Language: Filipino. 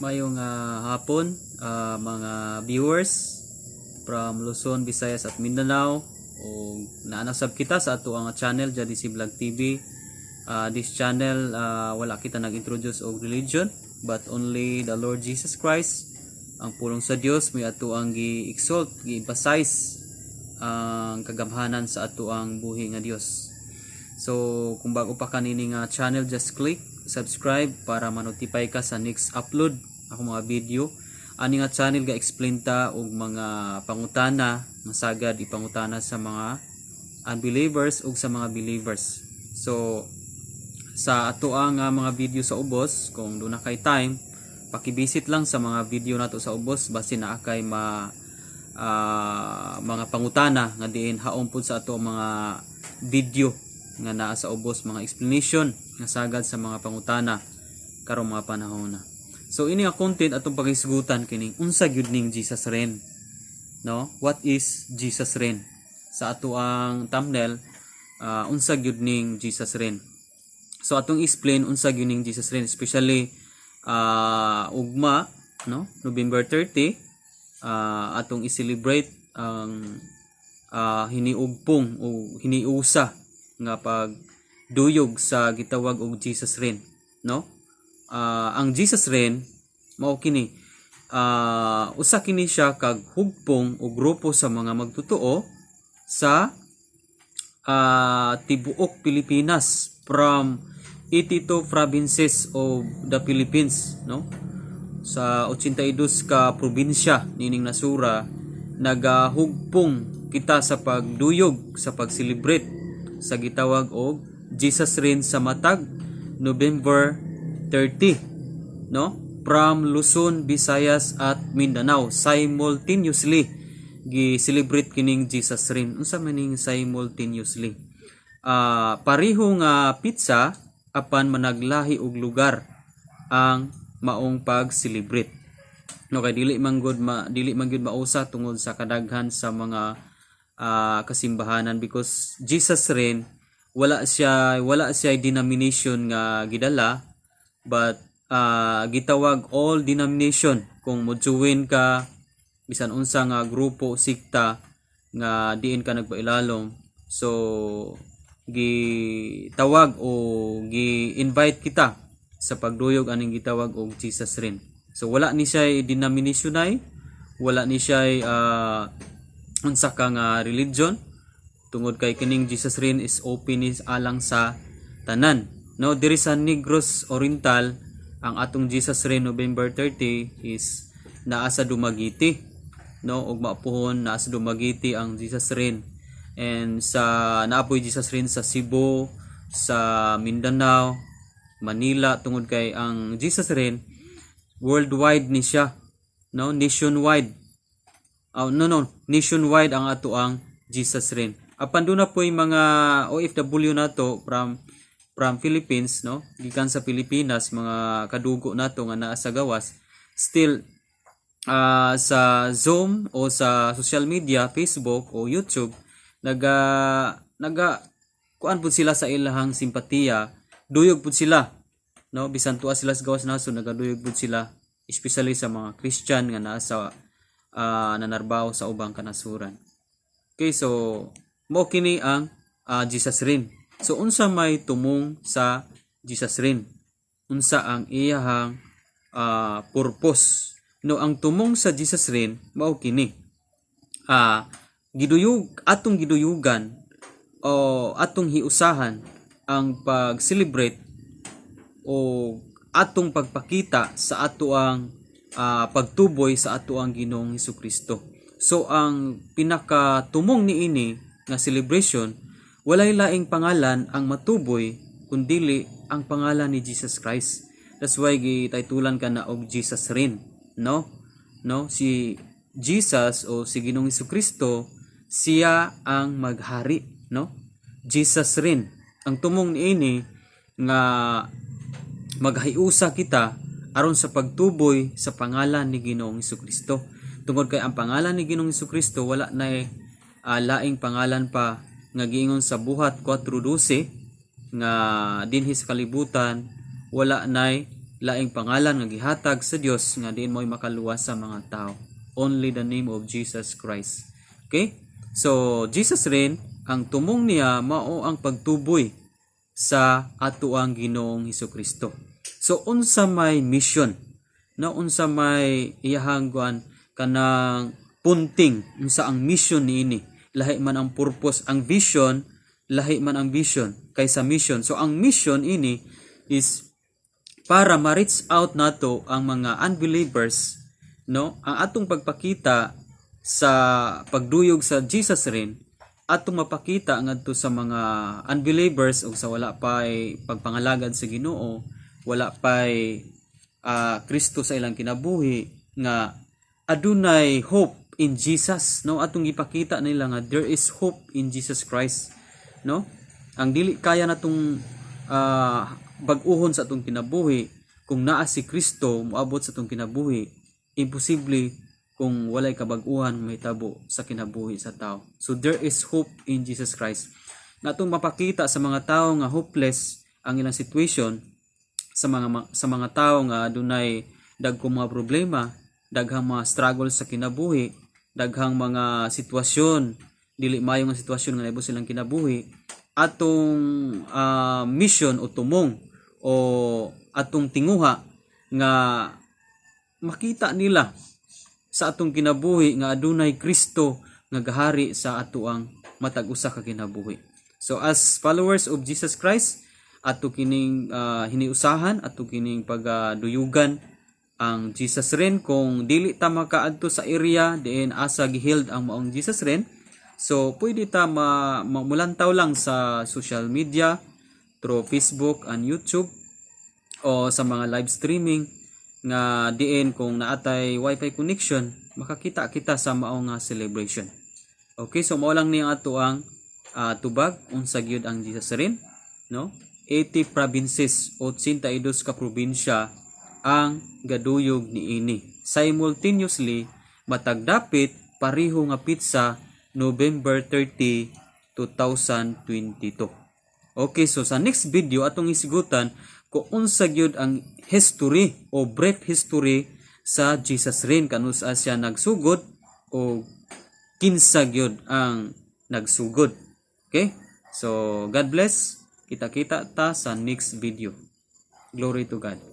Mayong hapon, mga viewers from Luzon, Visayas at Mindanao, o naanasab kita sa ato ang channel JDC Vlog TV. This channel, wala kita nag-introduce og religion, but only the Lord Jesus Christ, ang pulong sa Dios, may ato ang gi-exalt, gi-emphasize ang kagamhanan sa ato ang buhi nga Dios. So kung bago pa kanini nga channel, just click subscribe para ma-notify ka sa next upload ako mga video. Ani nga channel ga explain ta og mga pangutana nga sagad ipangutana sa mga unbelievers ug sa mga believers. So sa ato ang mga video sa ubos, kung doon na kay time, paki-visit lang sa mga video nato sa ubos basin na kay mga pangutana nga diin haon pud sa ato mga video nga naa sa ubos, mga explanation nga sagad sa mga pangutana karong mga panahon na. So ini nga content atong paghisgutan kining unsa gyud ning Jesus reign, no? What is Jesus reign? Sa ato ang thumbnail, unsa gyud ning Jesus reign. So atong explain unsa gyud ning Jesus reign, especially ugma, no? November 30, atong i-celebrate ang hiniugpong o hiniusa nga pagduyog sa gitawag og Jesus reign, no? Ang Jesus reign mao kini usa kini siya kag hugpong o grupo sa mga magtotoo sa tibuok Pilipinas from 82 provinces of the Philippines, no? Sa 82 ka probinsya nining nasura nagahugpong kita sa pagduyog, sa pag-celebrate sa gitawag og Jesus reign sa matag November 30, no? From Luzon, Visayas at Mindanao simultaneously gi-celebrate kining Jesus reign. Unsa man ning simultaneously? Pareho nga pizza apan managlahi og lugar ang maong pag-celebrate. No, kay dili man gyud mausa tungod sa kadaghan sa mga kasimbahanan, because Jesus reign wala siya denomination nga gidala, but gitawag all denomination. Kung mo-join ka bisan unsa nga grupo, sikta nga diin ka nagpailalom, so gitawag o gi-invite kita sa pagduyog aning gitawag og Jesus reign. So wala ni siya denominationay, wala ni siya unsa ka nga religion, tungod kay kining Jesus reign is open is alang sa tanan, no? Diri sa Negros Oriental, ang atong Jesus reign November 30 is naa sa Dumaguete, no? Og maapuhon naa sa Dumaguete ang Jesus reign, and sa naapoy Jesus reign sa Cebu, sa Mindanao, Manila, tungod kay ang Jesus reign worldwide ni siya, no? Nationwide. Nationwide ang ato ang Jesus reign. Apan doon na po yung mga OFW nato from Philippines, no? Gikan sa Pilipinas, mga kadugo nato nga naa sa gawas, still sa Zoom o sa social media, Facebook o YouTube, kuan pud sila sa ilahang simpatiya, duyog pud sila, no? Bisan tuwa sila sa gawas naso, nagaduyog pud sila, especially sa mga Christian nga naa sa nanarbaho sa ubang kanasuran. Okay, so mao kini ang Jesus reign. So unsa may tumong sa Jesus reign? Unsa ang iyahang purpose? No, ang tumong sa Jesus reign mao kini. Atong giduyugan o atong hiusahan ang pag-celebrate o atong pagpakita sa ato ang pagtuboy sa ato ang Ginoong Hesukristo. So ang pinakatumong niini nga celebration, walay laing pangalan ang matuboy kundili ang pangalan ni Jesus Christ. That's why gitaytulan ka na og Jesus reign, no? Si Jesus o si Ginoong Hesukristo, siya ang maghari, no? Jesus reign. Ang tumong niini nga maghiusa kita aron sa pagtuboy sa pangalan ni Ginoong Hesukristo. Tungod kay ang pangalan ni Ginoong Hesukristo wala na laing pangalan pa nga giingon sa buhat 4:12 nga dinhi sa kalibutan wala nay laing pangalan nga gihatag sa Dios nga diin mo'y makaluwas sa mga tao. Only the name of Jesus Christ. Okay? So Jesus rin ang tumong niya mao ang pagtuboy sa atuang Ginoong Hesukristo. So unsa may mission, no, unsa may iyahang kanang punting unsa ang mission niini. Lahi man ang purpose, ang vision, lahi man ang vision kaysa mission. So ang mission ini is para ma-reach out nato ang mga unbelievers, no, ang atong pagpakita sa pagduyog sa Jesus rin, atong mapakita ngadto sa mga unbelievers o sa wala pay pagpangalagad sa Ginoo, wala pay Kristo sa ilang kinabuhi, nga adunay hope in Jesus, no, atong ipakita nila nga there is hope in Jesus Christ, no. Ang dili kaya natong bag-uhon sa atong kinabuhi kung naa si Kristo moabot sa atong kinabuhi, imposible kung walay kabag-uhan mahitabo sa kinabuhi sa tao. So there is hope in Jesus Christ. Natong mapakita sa mga tao nga hopeless ang ilang situation, sa mga tao nga adunay dagkong mga problema, daghang mga struggle sa kinabuhi, daghang mga sitwasyon, dili mayo nga sitwasyon nga naibos silang kinabuhi, atong mission o tumong o atong tinguha nga makita nila sa atong kinabuhi nga adunay Kristo nga gahari sa atuang matag usa ka kinabuhi. So as followers of Jesus Christ, ato kining hiniusahan, ato kining pagduyugan ang Jesus rin. Kung dili ta makaadto sa area diin asa giheld ang maong Jesus rin, so pwede ta mulantaw lang sa social media through Facebook and YouTube o sa mga live streaming nga diin kung naatay wifi connection, makakita kita sa maong celebration. Okay, so mao lang ni ang ato ang tubag unsa gyud ang Jesus rin, no? 80 provinces o 82 ka probinsya ang gaduyog niini. Simultaneously matag dapit pareho nga pitsa November 30, 2022. Okay, so sa next video atong isigutan kung unsa gyud ang history o brief history sa Jesus rin, kanusa siya nagsugod o kinsa gyud ang nagsugod. Okay? So God bless. Kita-kita ta sa next video. Glory to God.